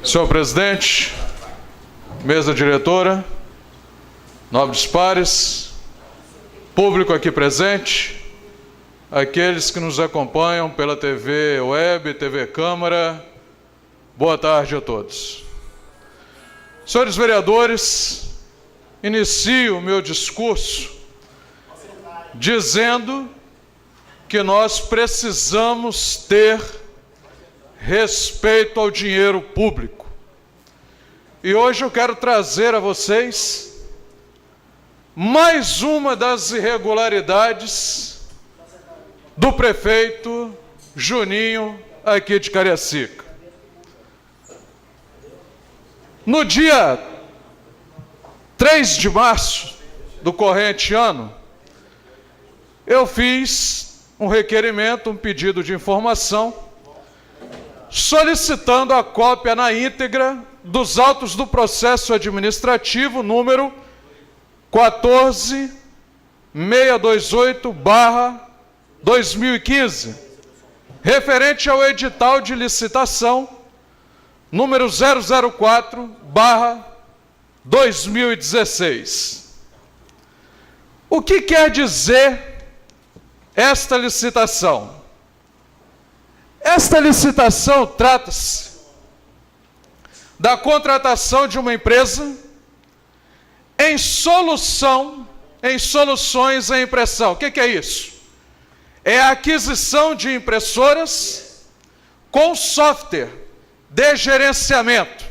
Senhor presidente, mesa diretora, nobres pares, público aqui presente, aqueles que nos acompanham pela TV Web, TV Câmara, boa tarde a todos. Senhores vereadores, inicio o meu discurso dizendo que nós precisamos ter respeito ao dinheiro público. E hoje eu quero trazer a vocês mais uma das irregularidades do prefeito Juninho aqui de Cariacica. No dia 3 de março do corrente ano, eu fiz um requerimento, um pedido de informação, solicitando a cópia na íntegra dos autos do processo administrativo número 14628/2015, referente ao edital de licitação número 004/2016. O que quer dizer esta licitação? Esta licitação trata-se da contratação de uma empresa em soluções em impressão. O que é isso? É a aquisição de impressoras com software de gerenciamento.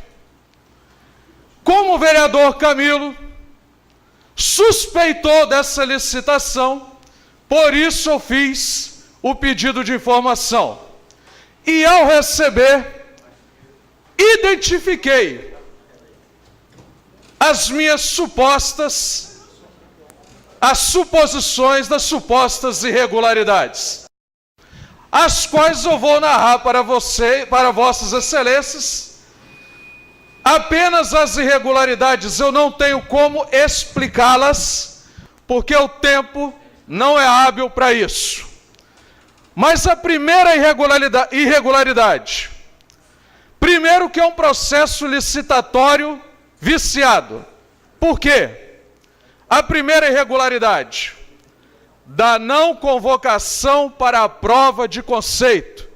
Como o vereador Camilo suspeitou dessa licitação, por isso eu fiz o pedido de informação. E ao receber, identifiquei as suposições das supostas irregularidades, as quais eu vou narrar para vossas excelências. Apenas as irregularidades, eu não tenho como explicá-las, porque o tempo não é hábil para isso. Mas a primeira irregularidade, primeiro que é um processo licitatório viciado. Por quê? A primeira irregularidade, da não convocação para a prova de conceito.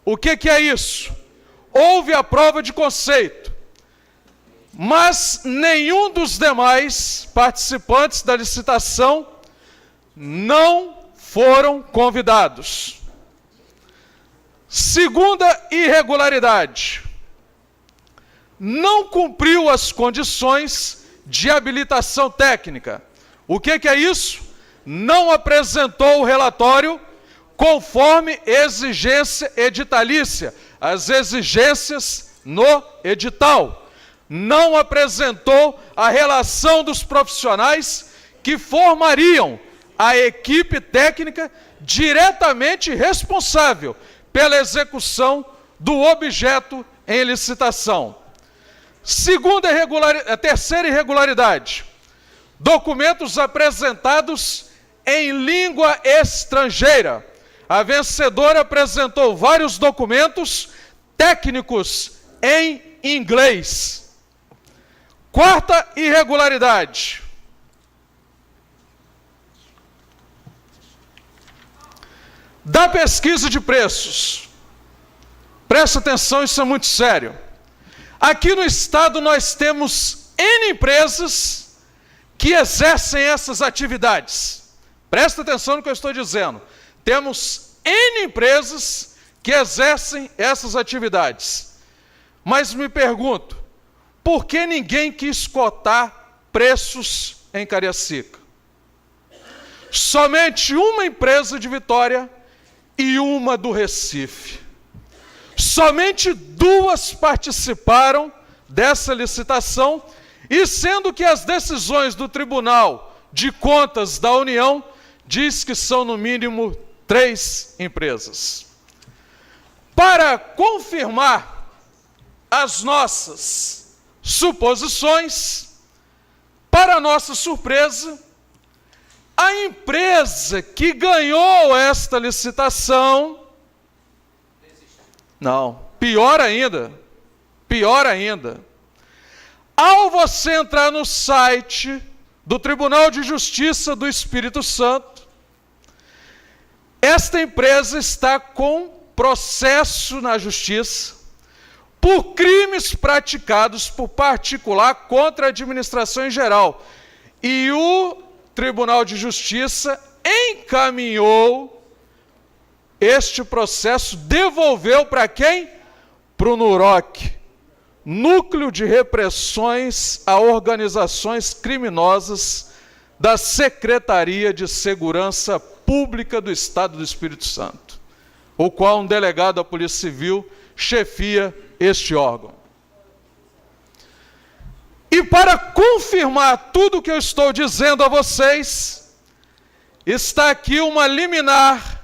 O que é isso? Houve a prova de conceito, mas nenhum dos demais participantes da licitação não foram convidados. Segunda irregularidade, não cumpriu as condições de habilitação técnica. O que é isso? Não apresentou o relatório conforme exigência editalícia, as exigências no edital. Não apresentou a relação dos profissionais que formariam a equipe técnica diretamente responsável pela execução do objeto em licitação. Terceira irregularidade, documentos apresentados em língua estrangeira. A vencedora apresentou vários documentos técnicos em inglês. Quarta irregularidade, da pesquisa de preços. Presta atenção, isso é muito sério. Aqui no estado nós temos N empresas que exercem essas atividades. Presta atenção no que eu estou dizendo. Temos N empresas que exercem essas atividades. Mas me pergunto, por que ninguém quis cotar preços em Cariacica? Somente uma empresa de Vitória e uma do Recife. Somente duas participaram dessa licitação, e sendo que as decisões do Tribunal de Contas da União diz que são no mínimo 3 empresas. Para confirmar as nossas suposições, para nossa surpresa, a empresa que ganhou esta licitação, não, pior ainda, Pior ainda, ao você entrar no site do Tribunal de Justiça do Espírito Santo, esta empresa está com processo na justiça por crimes praticados por particular contra a administração em geral. E o Tribunal de Justiça encaminhou este processo, devolveu para quem? Para o NUROC, Núcleo de Repressões a Organizações Criminosas da Secretaria de Segurança Pública do Estado do Espírito Santo, o qual um delegado da Polícia Civil chefia este órgão. E para confirmar tudo o que eu estou dizendo a vocês, está aqui uma liminar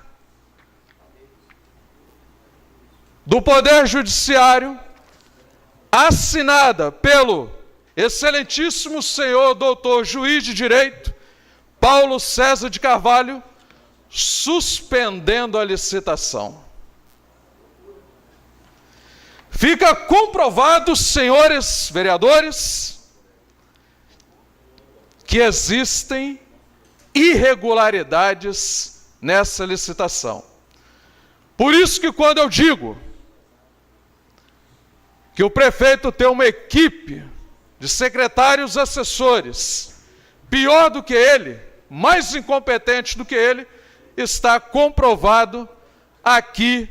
do Poder Judiciário, assinada pelo excelentíssimo senhor doutor juiz de direito, Paulo César de Carvalho, suspendendo a licitação. Fica comprovado, senhores vereadores, que existem irregularidades nessa licitação. Por isso que quando eu digo que o prefeito tem uma equipe de secretários assessores, pior do que ele, mais incompetente do que ele, está comprovado aqui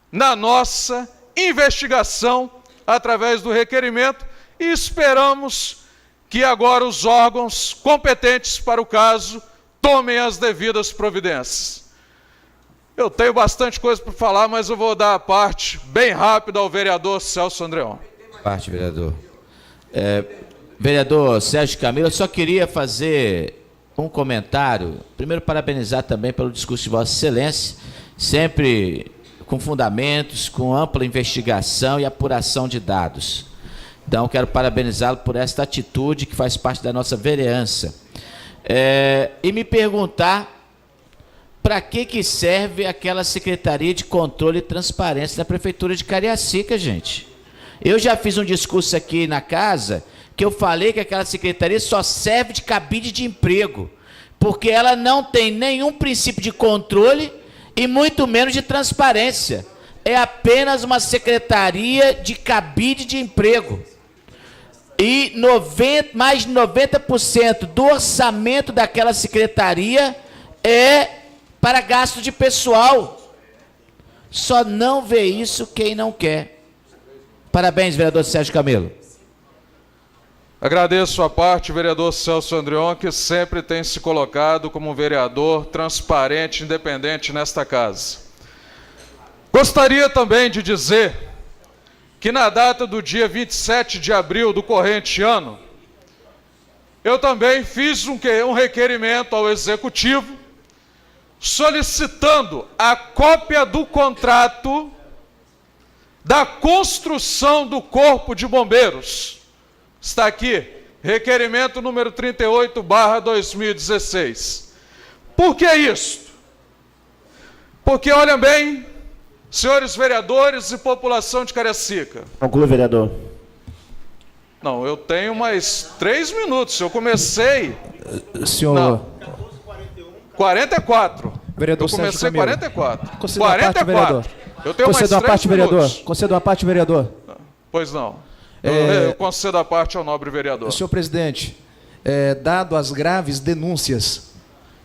na nossa investigação, através do requerimento, e esperamos que agora os órgãos competentes para o caso tomem as devidas providências. Eu tenho bastante coisa para falar, mas eu vou dar a parte bem rápida ao vereador Celso Andreon. Parte, vereador. Vereador Sérgio Camilo, eu só queria fazer um comentário. Primeiro, parabenizar também pelo discurso de Vossa Excelência, sempre com fundamentos, com ampla investigação e apuração de dados. Então, quero parabenizá-lo por esta atitude que faz parte da nossa vereança. E me perguntar para que serve aquela Secretaria de Controle e Transparência da Prefeitura de Cariacica, gente. Eu já fiz um discurso aqui na casa que eu falei que aquela secretaria só serve de cabide de emprego, porque ela não tem nenhum princípio de controle e muito menos de transparência. É apenas uma secretaria de cabide de emprego. E mais de 90% do orçamento daquela secretaria é para gasto de pessoal. Só não vê isso quem não quer. Parabéns, vereador Sérgio Camilo. Agradeço a parte, vereador Celso Andreon, que sempre tem se colocado como um vereador transparente, independente nesta casa. Gostaria também de dizer que na data do dia 27 de abril do corrente ano, eu também fiz um requerimento ao Executivo solicitando a cópia do contrato da construção do Corpo de Bombeiros. Está aqui, requerimento número 38/2016. Por que isso? Porque, olhem bem, senhores vereadores e população de Cariacica. Conclua, vereador. Não, eu tenho mais 3 minutos. Eu comecei... Senhor... Não. 44. Vereador eu comecei Sérgio Camilo. 44. Conceda uma parte, vereador. Eu tenho conceda mais 3 minutos. Conceda uma parte, vereador. Pois não. Eu concedo a parte ao nobre vereador. Senhor presidente, dado as graves denúncias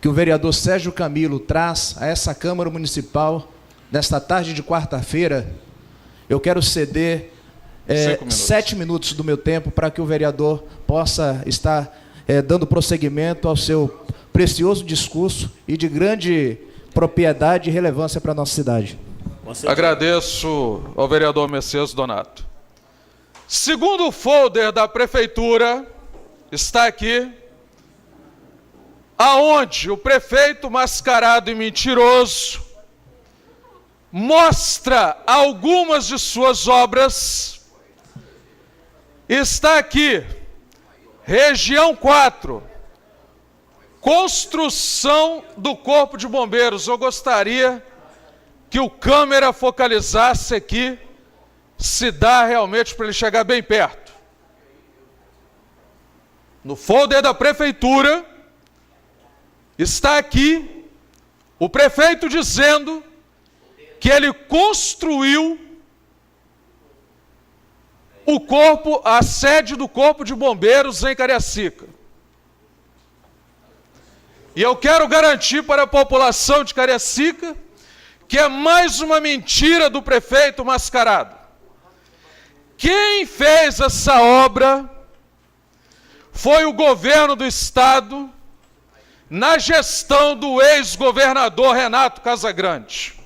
que o vereador Sérgio Camilo traz a essa Câmara Municipal nesta tarde de quarta-feira, eu quero ceder 7 minutos do meu tempo para que o vereador possa estar dando prosseguimento ao seu precioso discurso e de grande propriedade e relevância para a nossa cidade. Agradeço ao vereador Messias Donato. Segundo o folder da Prefeitura, está aqui, aonde o prefeito mascarado e mentiroso mostra algumas de suas obras. Está aqui, região 4, construção do Corpo de Bombeiros. Eu gostaria que o câmera focalizasse aqui se dá realmente para ele chegar bem perto. No folder da prefeitura, está aqui o prefeito dizendo que ele construiu a sede do Corpo de Bombeiros em Cariacica. E eu quero garantir para a população de Cariacica que é mais uma mentira do prefeito mascarado. Quem fez essa obra foi o governo do estado, na gestão do ex-governador Renato Casagrande.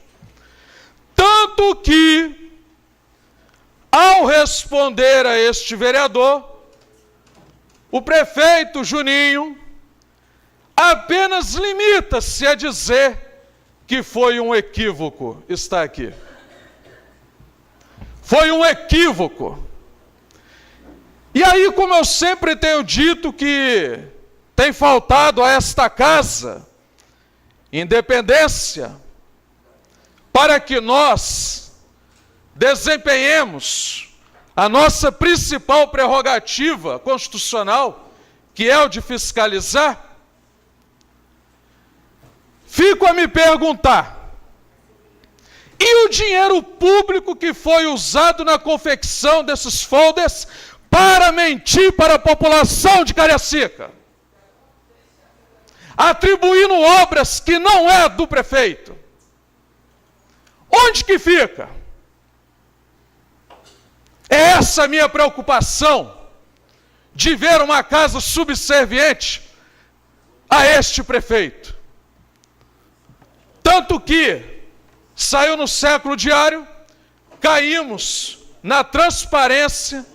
Tanto que, ao responder a este vereador, o prefeito Juninho apenas limita-se a dizer que foi um equívoco. Está aqui. Foi um equívoco. E aí, como eu sempre tenho dito que tem faltado a esta casa independência para que nós desempenhemos a nossa principal prerrogativa constitucional, que é o de fiscalizar, fico a me perguntar, e o dinheiro público que foi usado na confecção desses folders para mentir para a população de Cariacica, atribuindo obras que não é do prefeito? Onde que fica? É essa a minha preocupação, de ver uma casa subserviente a este prefeito. Tanto que saiu no Século Diário, caímos na transparência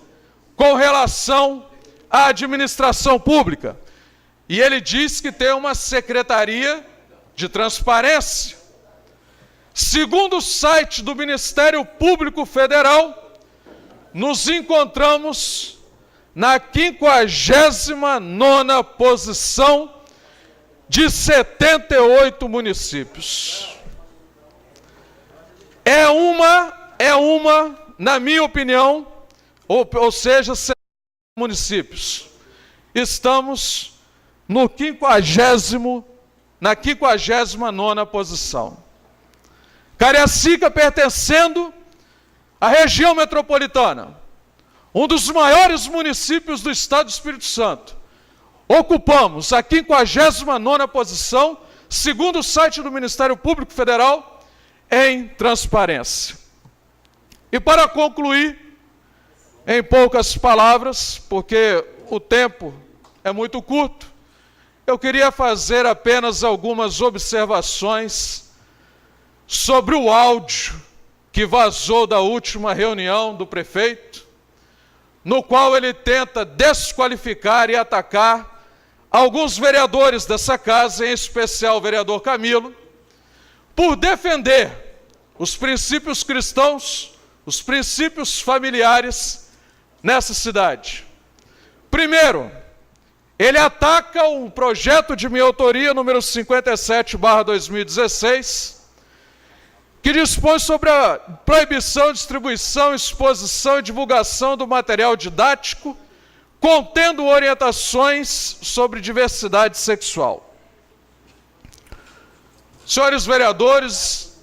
com relação à administração pública. E ele diz que tem uma secretaria de transparência. Segundo o site do Ministério Público Federal, nos encontramos na 59ª posição de 78 municípios. É uma, na minha opinião, ou seja, 70 municípios. Estamos na 59ª posição. Cariacica pertencendo à região metropolitana, um dos maiores municípios do estado do Espírito Santo. Ocupamos a 59ª posição, segundo o site do Ministério Público Federal, em transparência. E para concluir, em poucas palavras, porque o tempo é muito curto, eu queria fazer apenas algumas observações sobre o áudio que vazou da última reunião do prefeito, no qual ele tenta desqualificar e atacar alguns vereadores dessa casa, em especial o vereador Camilo, por defender os princípios cristãos, os princípios familiares nessa cidade. Primeiro, ele ataca o projeto de minha autoria, número 57/2016, que dispõe sobre a proibição, distribuição, exposição e divulgação do material didático contendo orientações sobre diversidade sexual. Senhores vereadores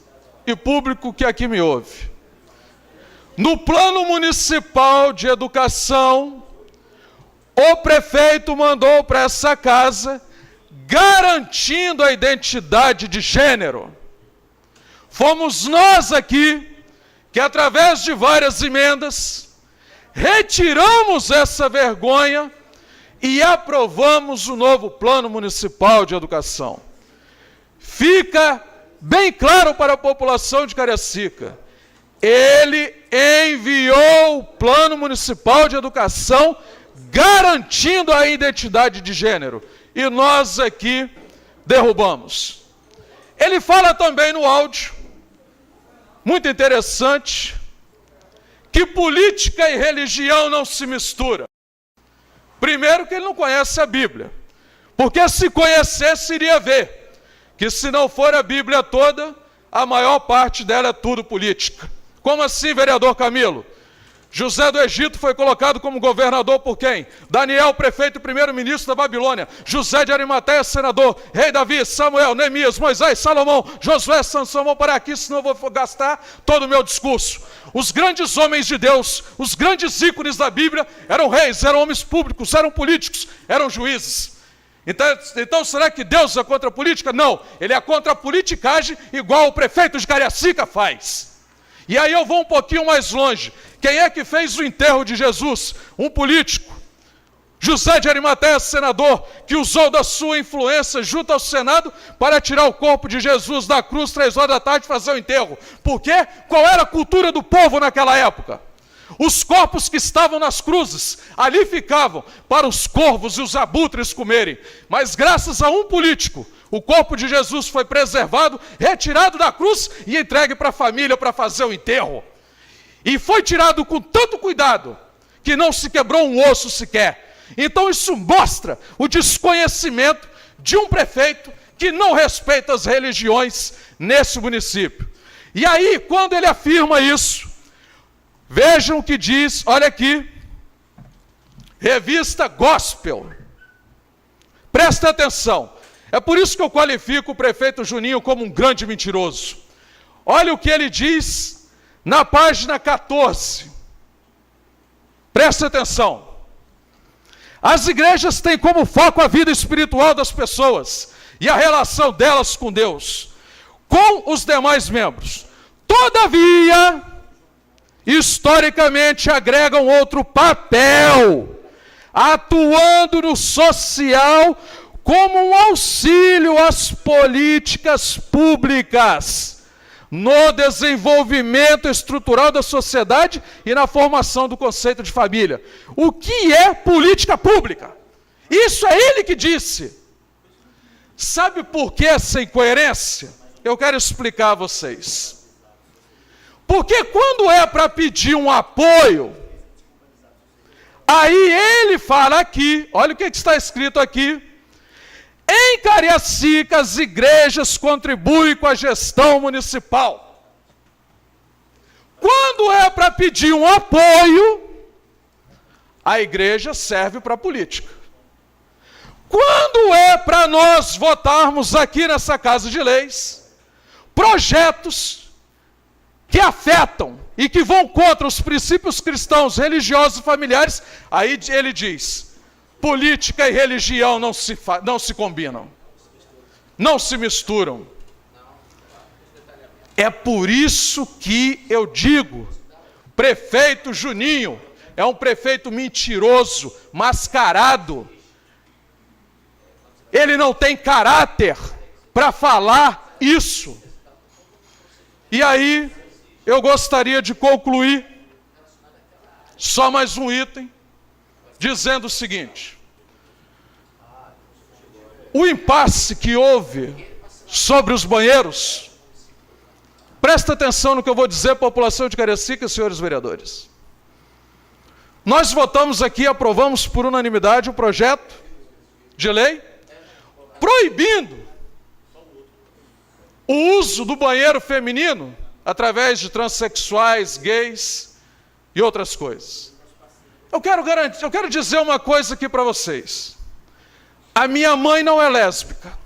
e público que aqui me ouve, no Plano Municipal de Educação, o prefeito mandou para essa casa, garantindo a identidade de gênero. Fomos nós aqui, que através de várias emendas, retiramos essa vergonha e aprovamos o novo Plano Municipal de Educação. Fica bem claro para a população de Cariacica, ele enviou o Plano Municipal de Educação garantindo a identidade de gênero, e nós aqui derrubamos. Ele fala também no áudio, muito interessante, que política e religião não se misturam. Primeiro que ele não conhece a Bíblia, porque se conhecesse iria ver que se não for a Bíblia toda, a maior parte dela é tudo política. Como assim, vereador Camilo? José do Egito foi colocado como governador por quem? Daniel, prefeito e primeiro-ministro da Babilônia. José de Arimateia, senador. Rei Davi, Samuel, Neemias, Moisés, Salomão, Josué, Sansão. Vou parar aqui, senão eu vou gastar todo o meu discurso. Os grandes homens de Deus, os grandes ícones da Bíblia, eram reis, eram homens públicos, eram políticos, eram juízes. Então será que Deus é contra a política? Não, ele é contra a politicagem, igual o prefeito de Cariacica faz. E aí eu vou um pouquinho mais longe. Quem é que fez o enterro de Jesus? Um político. José de Arimateia, senador, que usou da sua influência junto ao Senado para tirar o corpo de Jesus da cruz 3 horas da tarde e fazer o enterro. Por quê? Qual era a cultura do povo naquela época? Os corpos que estavam nas cruzes, ali ficavam para os corvos e os abutres comerem. Mas graças a um político, o corpo de Jesus foi preservado, retirado da cruz e entregue para a família para fazer o enterro. E foi tirado com tanto cuidado que não se quebrou um osso sequer. Então isso mostra o desconhecimento de um prefeito que não respeita as religiões nesse município. E aí, quando ele afirma isso, vejam o que diz, olha aqui, revista Gospel. Presta atenção. É por isso que eu qualifico o prefeito Juninho como um grande mentiroso. Olha o que ele diz na página 14. Presta atenção. As igrejas têm como foco a vida espiritual das pessoas e a relação delas com Deus, com os demais membros. Todavia, historicamente agregam outro papel, atuando no social como um auxílio às políticas públicas, no desenvolvimento estrutural da sociedade e na formação do conceito de família. O que é política pública? Isso é ele que disse. Sabe por que essa incoerência? Eu quero explicar a vocês. Porque quando é para pedir um apoio, aí ele fala aqui, olha o que está escrito aqui: em Cariacica, as igrejas contribuem com a gestão municipal. Quando é para pedir um apoio, a igreja serve para a política. Quando é para nós votarmos aqui nessa Casa de Leis, projetos que afetam e que vão contra os princípios cristãos, religiosos e familiares, aí ele diz: política e religião não se combinam, não se misturam. É por isso que eu digo, prefeito Juninho é um prefeito mentiroso, mascarado. Ele não tem caráter para falar isso. E aí, eu gostaria de concluir só mais um item, dizendo o seguinte: o impasse que houve sobre os banheiros, presta atenção no que eu vou dizer, população de Cariacica e senhores vereadores. Nós votamos aqui, aprovamos por unanimidade o projeto de lei proibindo o uso do banheiro feminino através de transexuais, gays e outras coisas. Eu quero dizer uma coisa aqui para vocês. A minha mãe não é lésbica.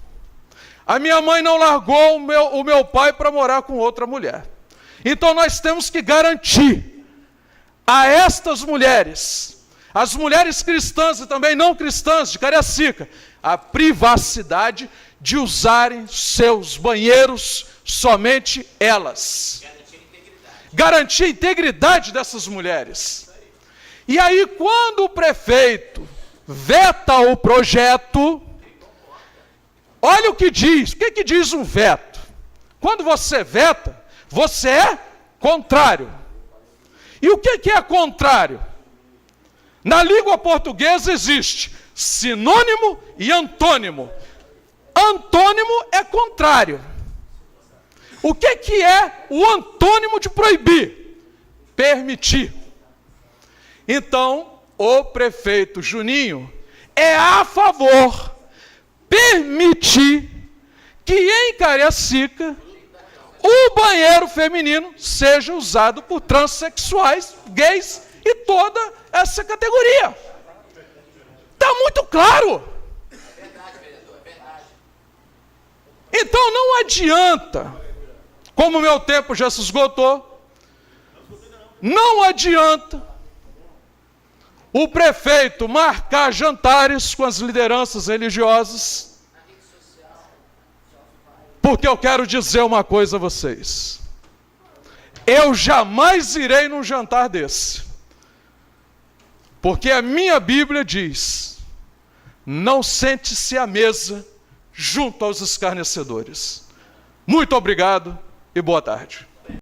A minha mãe não largou o meu pai para morar com outra mulher. Então nós temos que garantir a estas mulheres, as mulheres cristãs e também não cristãs de Cariacica, a privacidade de usarem seus banheiros somente elas. Garantir a integridade dessas mulheres. E aí, quando o prefeito veta o projeto, olha o que diz. O que diz um veto? Quando você veta, você é contrário. E o que é contrário? Na língua portuguesa existe sinônimo e antônimo. Antônimo é contrário. O que é o antônimo de proibir? Permitir. Então, o prefeito Juninho é a favor, permitir que em Cariacica o banheiro feminino seja usado por transexuais, gays e toda essa categoria. Está muito claro. É verdade, vereador, é verdade. Então não adianta, como o meu tempo já se esgotou, não adianta o prefeito marcar jantares com as lideranças religiosas, porque eu quero dizer uma coisa a vocês. Eu jamais irei num jantar desse, porque a minha Bíblia diz: não sente-se à mesa junto aos escarnecedores. Muito obrigado e boa tarde.